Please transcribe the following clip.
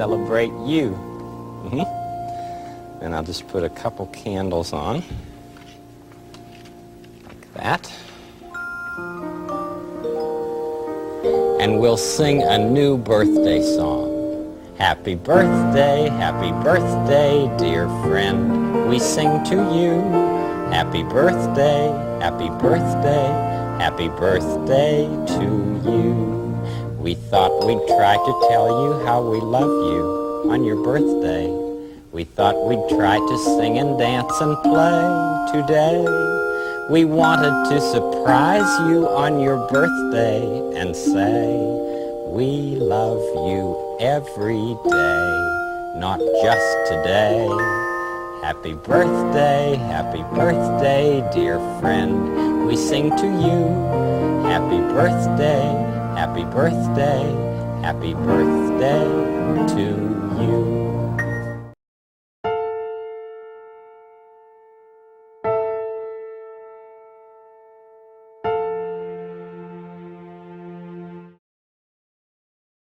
celebrate you. And I'll just put a couple candles on, like that. And we'll sing a new birthday song. Happy birthday, dear friend, we sing to you. Happy birthday, happy birthday, happy birthday to you. We thought we'd try to tell you how we love you on your birthday. We thought we'd try to sing and dance and play today. We wanted to surprise you on your birthday and say, we love you every day, not just today. Happy birthday, dear friend, we sing to you. Happy birthday, happy birthday, happy birthday to you.